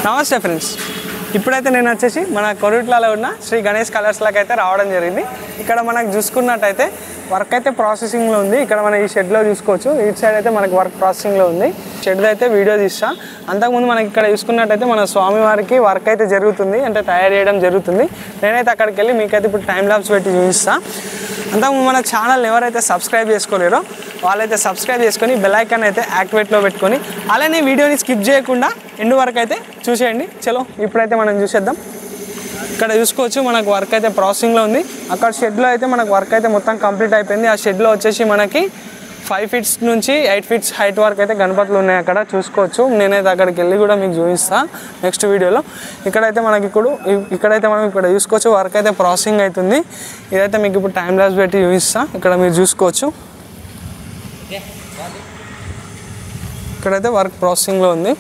నమస్తే ఫ్రెండ్స్, ఇప్పుడైతే నేను వచ్చేసి మన కొరుట్లలో ఉన్న శ్రీ గణేష్ కలర్స్లోకి అయితే రావడం జరిగింది. ఇక్కడ మనకు చూసుకున్నట్టయితే వర్క్ అయితే ప్రాసెసింగ్లో ఉంది. ఇక్కడ మనం ఈ షెడ్లో చూసుకోవచ్చు. ఇటు సైడ్ అయితే మనకు వర్క్ ప్రాసెసింగ్లో ఉంది. షెడ్ అయితే వీడియో తీస్తా. అంతకుముందు మనకి ఇక్కడ చూసుకున్నట్టయితే మన స్వామివారికి వర్క్ అయితే జరుగుతుంది, అంటే తయారు చేయడం జరుగుతుంది. నేనైతే అక్కడికి వెళ్ళి మీకైతే ఇప్పుడు టైం ల్యాప్స్ పెట్టి చూపిస్తాను. అంతకుముందు మన ఛానల్ ఎవరైతే సబ్స్క్రైబ్ చేసుకోలేరో వాళ్ళైతే సబ్స్క్రైబ్ చేసుకొని బెల్ ఐకాన్ అయితే యాక్టివేట్లో పెట్టుకొని అలానే వీడియోని స్కిప్ చేయకుండా ఎండ్ వరకు అయితే చూసేయండి. చలో ఇప్పుడైతే మనం చూసేద్దాం. ఇక్కడ చూసుకోవచ్చు మనకు వర్క్ అయితే ప్రాసెసింగ్లో ఉంది. అక్కడ షెడ్లో అయితే మనకు వర్క్ అయితే మొత్తం కంప్లీట్ అయిపోయింది. ఆ షెడ్లో వచ్చేసి మనకి 5 ఫీట్స్ నుంచి 8 ఫీట్స్ హైట్ వరకు అయితే గణపతులు ఉన్నాయి. అక్కడ చూసుకోవచ్చు. నేనైతే అక్కడికి వెళ్ళి కూడా మీకు చూపిస్తాను నెక్స్ట్ వీడియోలో. ఇక్కడైతే మనకి ఇక్కడైతే మనం ఇక్కడ చూసుకోవచ్చు వర్క్ అయితే ప్రాసెసింగ్ అవుతుంది. ఇదైతే మీకు ఇప్పుడు టైం ల్యాప్స్ పెట్టి చూపిస్తాను. ఇక్కడ మీరు చూసుకోవచ్చు. ఇక్కడైతే వర్క్ ప్రాసెసింగ్లో ఉంది.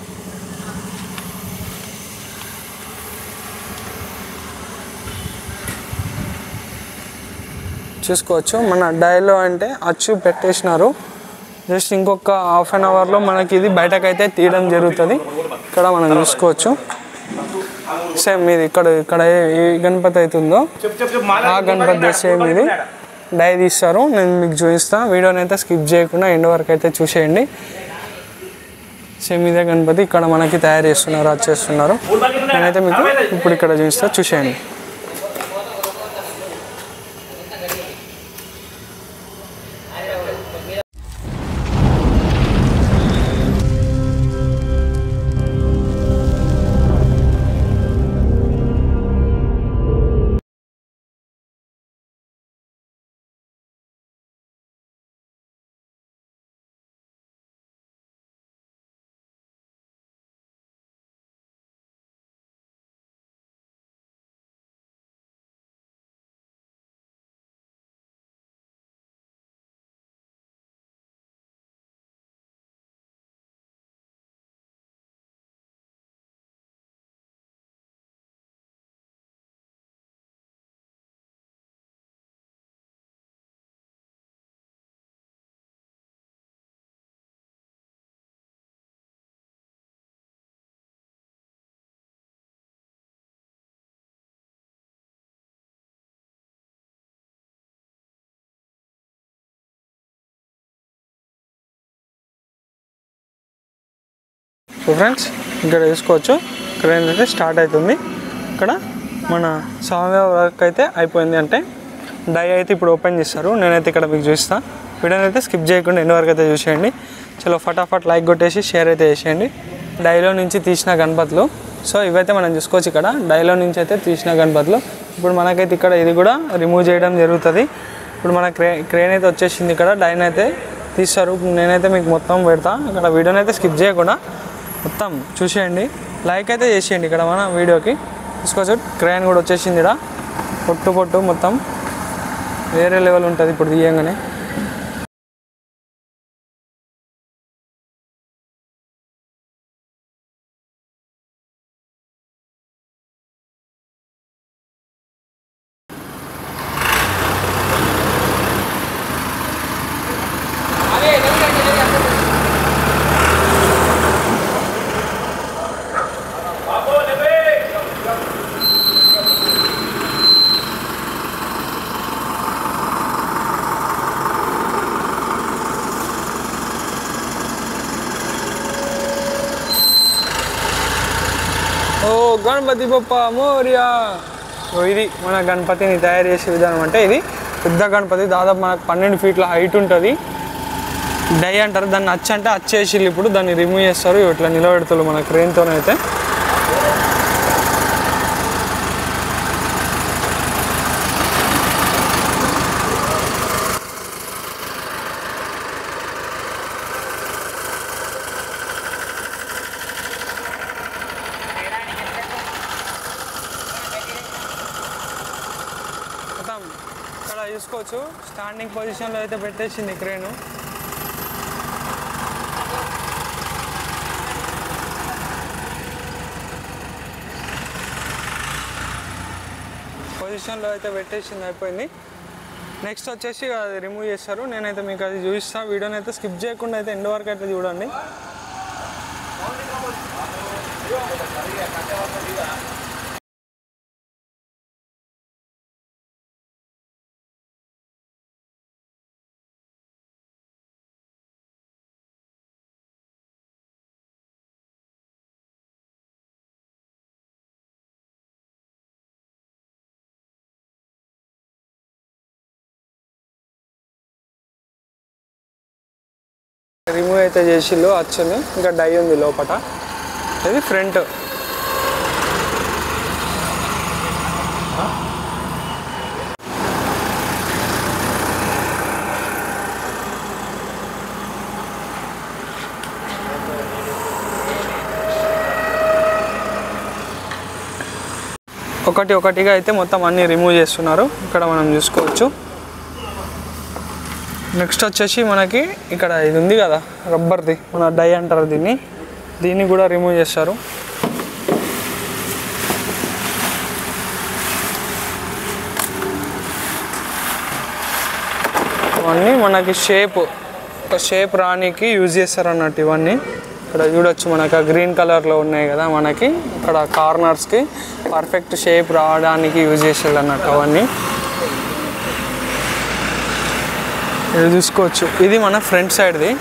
చూసుకోవచ్చు మన డైలో అంటే అచ్చు పెట్టేసినారు. జస్ట్ ఇంకొక హాఫ్ అన్ అవర్లో మనకి ఇది బయటకైతే తీయడం జరుగుతుంది. ఇక్కడ మనం చూసుకోవచ్చు. సేమ్ ఇది ఇక్కడ ఏ గణపతి అవుతుందో ఆ గణపతి సేమ్ ఇది డై తీస్తారు. నేను మీకు చూపిస్తాను. వీడియోని అయితే స్కిప్ చేయకుండా ఎండ్ వరకు అయితే చూసేయండి. సేమ్ ఇదే గణపతి ఇక్కడ మనకి తయారు చేస్తున్నారు, వచ్చేస్తున్నారు. నేనైతే మీకు ఇప్పుడు ఇక్కడ చూపిస్తాను, చూసేయండి. సో ఫ్రెండ్స్ ఇక్కడ చూసుకోవచ్చు క్రేన్ అయితే స్టార్ట్ అవుతుంది. ఇక్కడ మన స్వామివారి వర్క్ అయితే అయిపోయింది. అంటే డై అయితే ఇప్పుడు ఓపెన్ చేస్తారు. నేనైతే ఇక్కడ మీకు చూపిస్తాను. వీడియోని అయితే స్కిప్ చేయకుండా ఎన్ని వరకు అయితే చూసేయండి. చలో ఫటాఫట్ లైక్ కొట్టేసి షేర్ అయితే చేసేయండి. డైలో నుంచి తీసిన గణపతులు. సో ఇవైతే మనం చూసుకోవచ్చు. ఇక్కడ డైలో నుంచి అయితే తీసిన గణపతులు ఇప్పుడు మనకైతే ఇక్కడ ఇది కూడా రిమూవ్ చేయడం జరుగుతుంది. ఇప్పుడు మన క్రేన్ అయితే వచ్చేసింది. ఇక్కడ డైన్ అయితే తీస్తారు. నేనైతే మీకు మొత్తం పెడతా. ఇక్కడ వీడియోని అయితే స్కిప్ చేయకుండా మొత్తం చూసేయండి. లైక్ అయితే చేసేయండి. ఇక్కడ మన వీడియోకి చూసుకోవచ్చు. క్రేన్ కూడా వచ్చేసింది. ఇక్కడ పొట్టు మొత్తం వేరే లెవెల్ ఉంటుంది ఇప్పుడు తీయంగానే. ఓ గణపతి బప్ప మోరియా. ఇది మన గణపతిని తయారు చేసే విధానం. అంటే ఇది పెద్ద గణపతి, దాదాపు మనకు 12 ఫీట్ల హైట్ ఉంటుంది. డై అంటారు దాన్ని. అచ్చు అంటే అచ్చేసి ఇప్పుడు దాన్ని రిమూవ్ చేస్తారు. ఇట్లా నిలబెడతారు మన క్రేన్తోనైతే. ఇక్కడ చూసుకోవచ్చు స్టాండింగ్ పొజిషన్లో అయితే పెట్టేసింది క్రేను. పొజిషన్లో అయితే పెట్టేసింది, అయిపోయింది. నెక్స్ట్ వచ్చేసి అది రిమూవ్ చేస్తారు. నేనైతే మీకు అది చూపిస్తాను. వీడియోని అయితే స్కిప్ చేయకుండా అయితే ఎండ్ వరకు అయితే చూడండి. రిమూవ్ అయితే చేసిళ్ళు అచ్చని, ఇంకా డై ఉంది లోపల. ఇది ఫ్రంట్. ఒకటిగా అయితే మొత్తం అన్నీ రిమూవ్ చేస్తున్నారు, ఇక్కడ మనం చూసుకోవచ్చు. నెక్స్ట్ వచ్చేసి మనకి ఇక్కడ ఇది ఉంది కదా రబ్బర్ది, మన డై అంటారు దీన్ని కూడా రిమూవ్ చేస్తారు. ఇవన్నీ మనకి ఒక షేప్ రానికి యూజ్ చేస్తారు అన్నట్టు. ఇవన్నీ ఇక్కడ చూడొచ్చు, మనకు గ్రీన్ కలర్లో ఉన్నాయి కదా, మనకి ఇక్కడ కార్నర్స్కి పర్ఫెక్ట్ షేప్ రావడానికి యూజ్ చేసేది అన్నట్టు అవన్నీ. ఇది చూసుకోవచ్చు, ఇది మన ఫ్రంట్ సైడ్ది.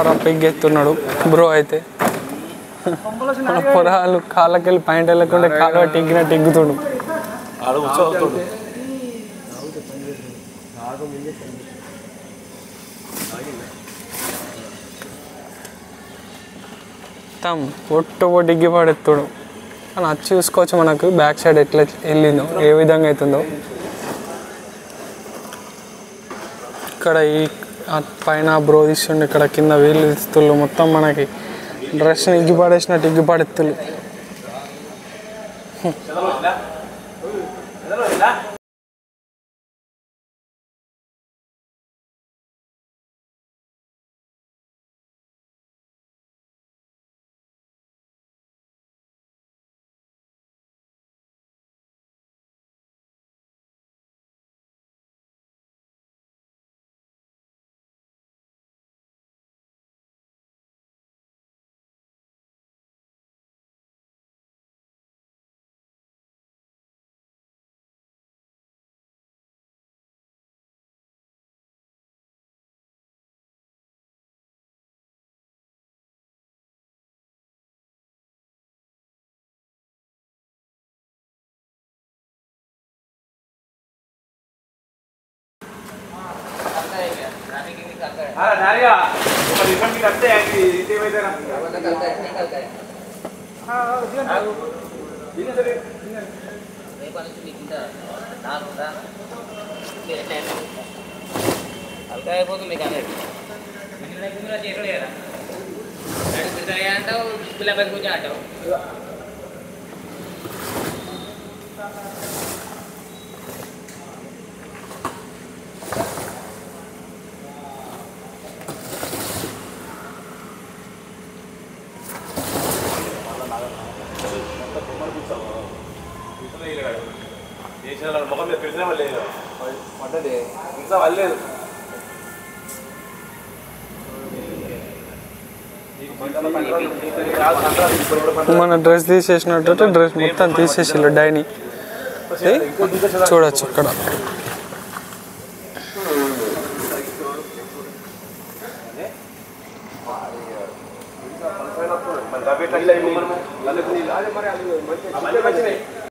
రప్పెత్తు బ్రో అయితే. మన పొరాలు కాళ్ళకెళ్ళి పాయింట్ వెళ్ళకుండా కాలువ టిగ్గినట్టు ఎగ్గుతుడు. ఒట్టు డిగ్గి పడెత్తుడు. అని అది చూసుకోవచ్చు మనకు బ్యాక్ సైడ్ ఎట్లా వెళ్ళిందో, ఏ విధంగా అవుతుందో. ఇక్కడ ఈ పైన బ్రో తీస్తుండే, ఇక్కడ కింద వీళ్ళు తీస్తుళ్ళు. మొత్తం మనకి డ్రెస్ని ఇగ్గిపడేసినట్టు ఇగ్గిపడెత్తులు. ముఖం మీద పెడితే లేదు పడ్డది ఇంకా వల్లేదు. మన డ్రెస్ తీసేసినట్టు డ్రెస్ మొత్తం తీసేసిల్లు డైని చూడొచ్చు ఇక్కడ. మరి